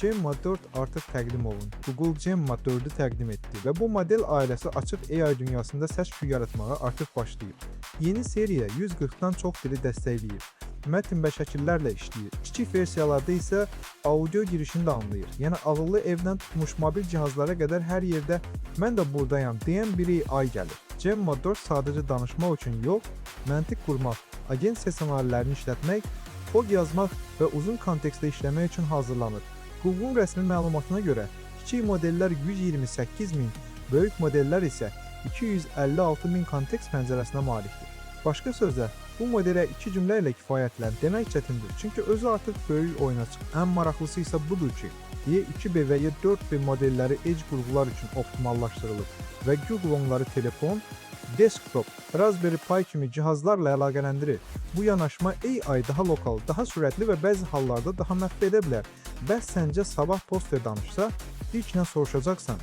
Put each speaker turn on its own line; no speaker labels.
Gemma 4 artıq təqdim olundu. Google Gemma 4-ü təqdim etdi və bu model ailəsi açıq AI dünyasında səs-küy yaratmağa artıq başlayıb. Yeni seriya 140-dan çox dili dəstəkləyir. Mətn və şəkillərlə işləyir. Kiçik versiyalarda isə audio girişini də anlayır. Yəni ağıllı evdən tutmuş mobil cihazlara qədər hər yerdə mən də buradayam deyən bir AI gəlir. Gemma 4 sadəcə danışmaq üçün yox, məntiq qurmaq, agensiya ssenarilərini işlətmək, kod yazmaq və uzun kontekstdə işləmək üçün hazırlanır. Google rəsmi məlumatına görə kiçik modellər 128.000, böyük modellər isə 256.000 kontekst pəncərəsinə malikdir. Başqa sözlə, bu modelə 2 cümlə ilə kifayətlən demək çətindir, çünki özü artıq böyük oyuna çıxır. Ən maraqlısı isə budur ki, Y2B və Y4B modelləri edge qurğular üçün optimallaşdırılıb və Google onları telefon, desktop, Raspberry Pi kimi cihazlarla əlaqələndirir. Bu yanaşma AI daha lokal, daha sürətli və bəzi hallarda daha məxfi edə bilər. Bəs səncə sabah poster danışsa, ilk nə soruşacaqsan?